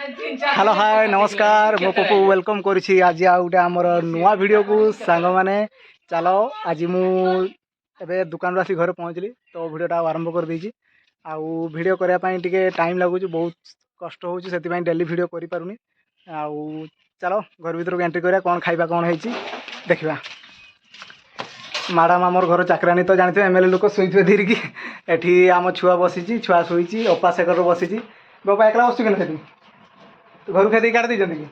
hello hi नमस्कार मो Pappu welcome करुछि आज आ गोटे आमर नुआ वीडियो को सांग माने चलो आज मु एबे दुकान आसी घर पहुँचली तो वीडियोटा आरंभ कर देछि आउ वीडियो करया पई टिके टाइम लागुछि बहुत कष्ट होछि सेति पई डेली वीडियो करि पारुनी आउ चलो घर भीतर एंट्री करिया कोन खाइबा कोन हेछि देखिबा मैडम आमर घर चाकरानी तो जानते एमएलए लोक शोथे धीर की एठी आम छुआ बसी छुआ शोची अपा सेकर बसी बाबा एकला बसु कि सेठी घर खेदी काट दी जंदी की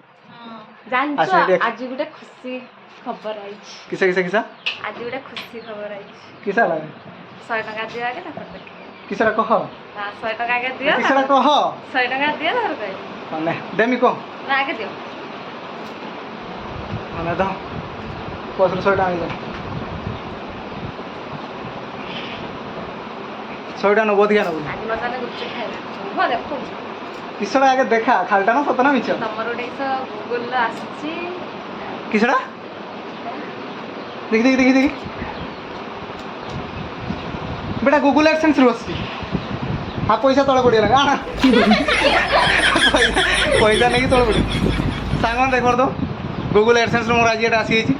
आज गुटे खुशी खबर आई किसा किसा किसा आज गुटे खुशी खबर आई किसा लागे 100 टका दियो आगे तकर देख किसा कह 100 टका आगे दियो किसा कह 100 टका दियो तकर कह माने देमी को ना आगे दियो माने द पसर 100 टका आगे 100 टका न बोधिया न आज मजाने गुच्छ खाइबा हो देखो किसड़ा आगे देखा खालटा ना सतना मिछ तमर ओडेस गूगल ला आछि किसड़ा देख देख देख देख बेटा गूगल एडसेंस रो आछि हां पैसा तळे पडिया ना आना पैसा नहीं तळे पडी सांगन देख कर दो गूगल एडसेंस रो मोर आज एटा आसी छि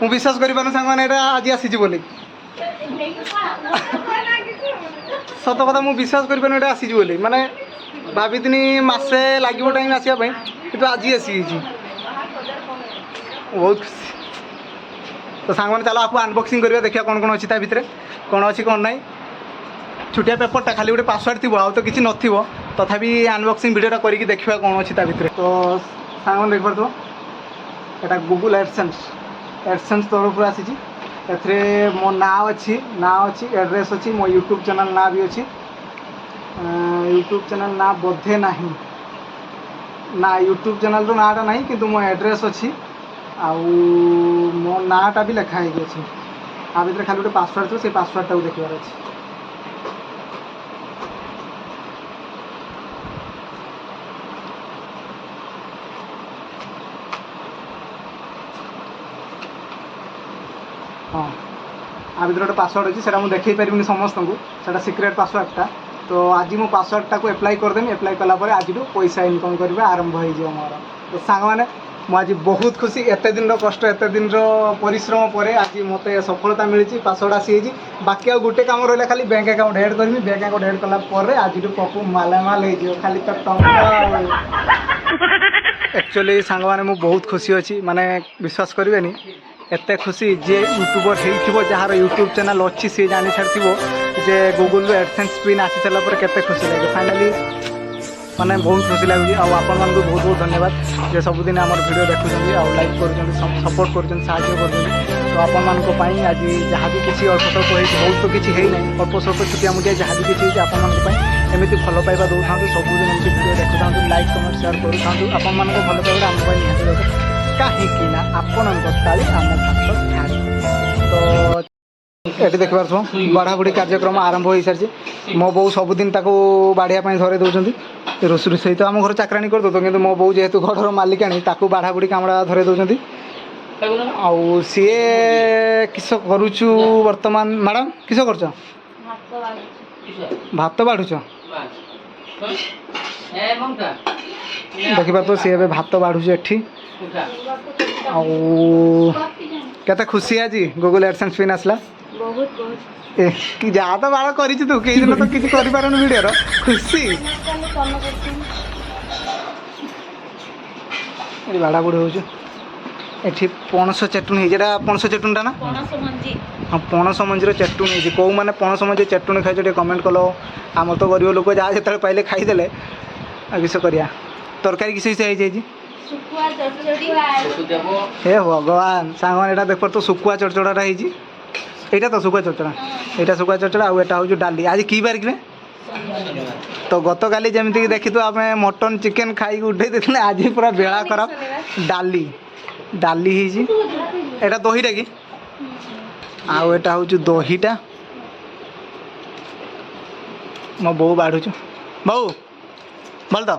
मु विश्वास करि पानु सांगन एटा आज आसी छि बोली सत कथा मु विश्वास करि पानु एटा आसी छि बोली माने भाभी मसे लगे टाइम आसवाई कि आज आसी बहुत खुशी तो सांग मैंने चलो आपको अनबॉक्सिंग करिया देखिए कौन कौन अच्छी भितर कौन अच्छी कौन ना छुटिया पेपरटा खाली गोटे पासवर्ड थी आउ तो किसी नथिबो तथापि अनबॉक्सिंग वीडियोटा करके देखिए कौन अच्छी भितर तो सांग मैंने देख पार एटा गूगल एडसेंस तरफ आसी मो ना अच्छी एड्रेस अच्छी मो यूट्यूब चैनल ना भी अच्छी यूट्यूब चैनल ना बोधे नहीं ना यूट्यूब चैनल रो नाटा नहीं किंतु मो एड्रेस अच्छी आउ मो नाटा भी लिखा है अच्छी आ भीतर खाली गोटे पासवर्ड थो से पासवर्ड टाक देखिबार अच्छी हाँ आ भीतर गोटे पासवर्ड अच्छी से मुझे देखई पारिनी समस्त को सेटा सिक्रेट पासवर्डटा तो आज मो पासवर्डटा को एप्लाई करदेमी एप्लाई कलापर आज पैसा इनकम करवा आरंभ हो मोर तो सांग मैंने मुझे बहुत खुशी एत दिन कष्ट एत दिन परिश्रम पर आज मत सफलता मिली पासवर्ड आसी बाकी आ गोटे कम रहा खाली बैंक अकाउंट एड करमी बैंक अकाउंट एड कलापर आज पपू मालामाल हो खाली तो टंका एक्चुअली सांग मैंने बहुत खुशी अच्छी माने विश्वास करेनि एत खुशी जे यूट्यूबर हो जार यूट्यूब चैनल अच्छी सी जानी छाड़ी जे गूगल एडसेंस पिन आसी सारा पर केते खुशी लगे फाइनाली माने बहुत खुशी लगे आपण मानक बहुत बहुत धन्यवाद जे सबुदिन आम वीडियो देखुं आउ लाइक कर सपोर्ट कर तो आपण मानी आज जहाँ भी किसी अल्प स्वल्प हो बहुत तो किसी है ना अल्प स्वल्प छुटिया मुटिया जहाँ भी किसी आपण मानी भल पाइबा दौ था सबुदिन एमती वीडियो देखु था लाइक कमेंट शेयर करूँ आपण मान भल पाइबा आम निहत कहीं आपण ताली आम भात तो ये देख पार्थ बढ़ाबुढ़ी कार्यक्रम आरंभ हो सारी मो बो सबुदिन बाढ़िया धरे दौरान रोषे तो आम घर चाकराणी कर दो कि मो बो जेहेतु घर मालिकाणी बाढ़ाबुढ़ी कामड़ा धरे दौरान आउ सी किस करुचु वर्तमान मैडम किस कर भात बाढ़ुच देखिपार तो सी भात बाढ़ुच एठी केते खुशी आज गूगल एडसेंस पिन आसला बहुत बहुत ए कि जा तो बाड़ कर तू कई दिन तो किसी कर पारन वीडियो खुशी बाड़ा बुढ़ी हो एठी पणस चटुनी जेटा पणस चटुनीटा ना हाँ पणस मंजीर चटुनी कौ मैंने पणस मंजी चटुनी खाई कमेंट कल आम तो गरीब लोक जहाँ जो पाइले खाईदे किस कर तरकारी किस किस हे भगवान सांग मैंने देख तो सुकुआ चड़चड़ा यहाँ तो सुकुआ चड़चड़ा यहाँ सुकुआ चड़चड़ा आउ एटा हूँ डाली आज की बारिक में तो गत काली जमी देखी तो आम मटन चिकेन खाई उठे देते आज पूरा बेला खराब डाली डाली एटा दहीटा कि आउ एटा हूँ दहीटा मो बो बाढ़ुच बो भल तो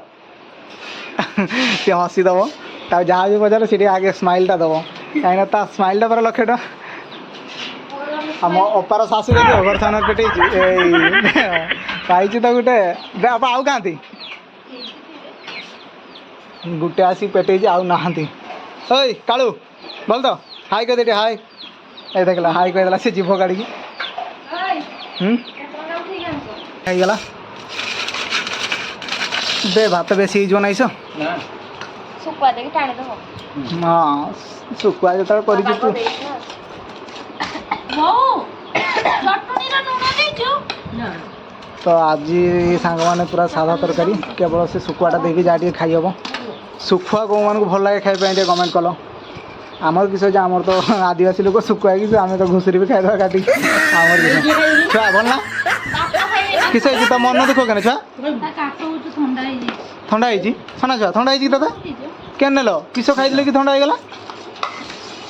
सी हसी दब जहाँ भी बजार सी आगे स्माइलटा दब कहीं स्माइलटा पूरा 1,00,000 टका आम अपार शाशु देखिए बर्तमान पेटे पाई तो गोटे आउ क्या गुटे आसी पेटे आउ नहांती ओई कालू बोल तो हाय कह दे हाय ए देखला हाय कह देला से जीव गाड़ी की गला दे भात बेसी जो नाइस सुकुआ देके टाणी दो हाँ सुकुआ जो कर तू तो आज सांग मैंने पूरा सादा तरकारी केवल से सुकुआटा देखिए जहाँ टे खाई हम सुखुआ कौ मान भल लगे खाई कमेंट कल आमर किस आमर तो आदिवासी लोक सुखुआ कि आम तो घुषुरी भी खाईदा काटी आमर छुआ भल ना किस तो मन दुख के छुआ थंडा है हाँ छुआ थंडा है दादा क्या नेल किस खाई कि थंडा होगा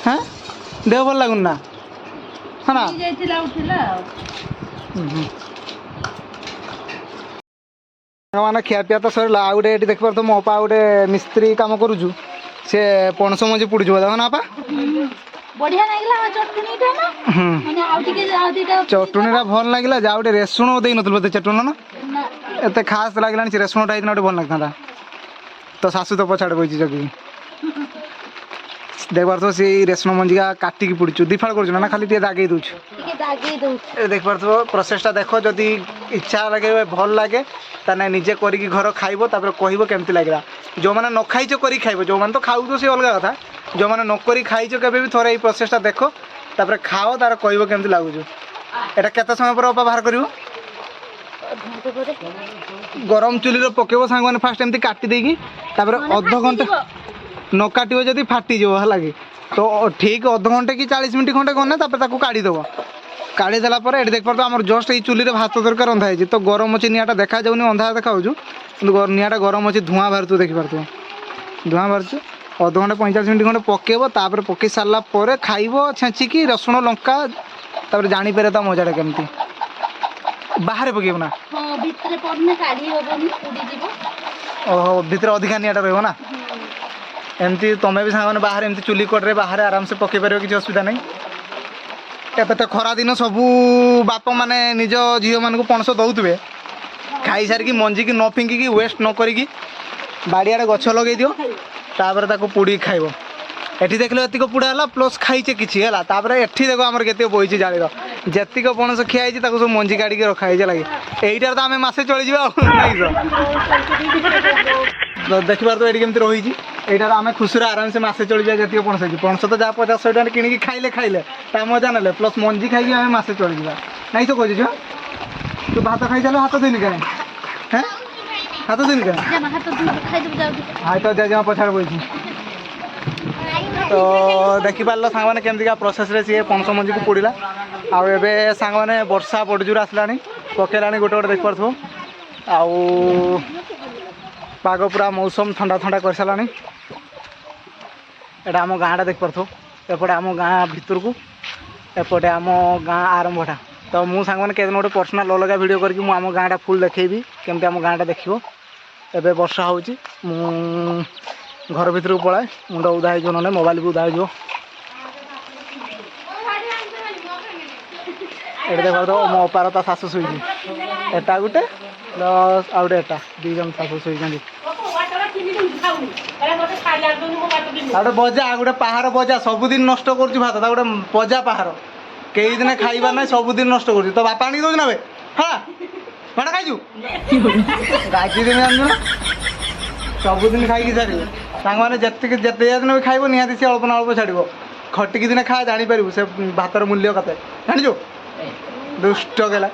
हाँ देह भल लगुन ना हाँ ना मैंने खियापिया तो सरला आ गए देख पार तो मो पा गोटे मिस्त्री काम करुचु से पणस मजी पुड़ी देख ना पा बढ़िया लागला चटनीटा ना माने आउ टिके चटनीटा भल लगे जा गोटे रेसुण दे नथुल बोते चटनी ना एत खास लगला रेसुणटा होता गोटे भल लगता तो शाशु तो पछाड़ बची जगी देख पार तो सी रेसुण मंजिका काटिकी पुड़ीचु दिफाड़ कर ना खाली दागे दूच देख पार तो प्रोसेसटा देख जदि इच्छा लगे भल लगे ताने निजे करिकी घर खाइबो तापर कहबो केमती लागला जो माने न खाइचो करी खाइबो जो माने तो खाउ तो से अलग कथा जो माने न करी खाइचो केबे भी थोड़े ई प्रोसेसटा देखो तापर खाओ तार कहबो केमती लागुजो एटा केते समय पर अपा बाहर करिवो गरम चुली रो पकेबो सांग माने फास्ट एमती काटी देकी तापर आधा घंटा न काटिबो जदी फाटी जो हलागी तो ठीक आधा घंटे कि 40 मिनिट खंडे गने तापर ताको काटी देबो काढ़ी देला पर एटी देख पार आम जस्ट ये चुली भात तरकार रंधा है तो गरम अच्छी निआटा देखा जाऊनी अंधार देखा निआटा गरम अच्छी धूआं बाहर देखी पार धूआं बाहर अध घंटे 45 मिनिट खंडे पकेब तापर पकई सारा पर खाइब छेचिकी रसुण लंका तापर जानीपर ता मजाटा केमती बाहर पकेब ना ओहो भितर अधिका निआटा रही ना एमती तुम्हें भी सांग बाहर एमती चुली कड़े बाहर आराम से पकई पार किसी असुविधा नहीं एबे तो खरा दिन सबू बाप माने निज झील मान पणस दौथे खाई सारिकी मंजी की न फिंगिकी वेस्ट न करी बाड़ियाड़े गछ लगे दियो तापर ताको पुड़ी खाइब एठी देखलो एतिक पुड़ा है प्लस खाइचे किछि है तापर एठी देखो आमर केते बोइछि जाली जेतिक पणस खियाई ताको सब मंजी काटिक रखाई लगे एइटार तो आमे मासे चली जिबा तो देखि पार तो एठी केमति रही एटार आम खुशी आराम से मासे चली जाए जी पणस पणस तो जहाँ 50-100 टଙ୍କା किणी खाइले खाइले ता मजा ना प्लस मंजी खाई आम मासे चली जा नहीं तो कह तू भात खाई चलो हाथ धोनी क्या हाँ हाथ धोनी क्या हाँ तो जमा पछाड़ बोली तो देखी पार सांग मैंने केमती प्रोसेस रे सी पणस मंजी को पोड़ा आबे सांग मैंने वर्षा बड़जोर आसला पकेला गोटे गोटे देख पार्थ आउ पाग पूरा मौसम ठंडा ठंडा कर सारा एटा आम गाँटा देख पार्थ एपटे आम गाँ भितर को एपटे आम गाँ आरंभटा तो मुझे सांग मैंने केदिन गोटे पर्सनाल अलग वीडियो करके मुझे आम गाँटा फुल देखी केमती आम गाँटा देखो एबे वर्षा होची घर भीतर को पलाए मुंड उदा हो ना मोबाइल भी उदा हो देखा तो मो अपार ता शाशु शुई एटा गोटे प्लस आउ गोटे एटा दी जन शाशु शुई बजा गोटे पहाड़ बजा सबुदिन नष्ट कर भात गोटे बजा पहाड़ कई दिन खाइबार ना सबुदिन नष्ट कर तो बापा आनी दौर ना हाँ भाड़ा खाइजु गाजी दिन आनु ना सबुदिन खाई सारे सांग मैंने जिते दिन भी खाइब निहाती सी अल्प ना अल्प छाड़ खटिकी दिन खा जापर से भातर मूल्य कते जाचु दुष्ट गला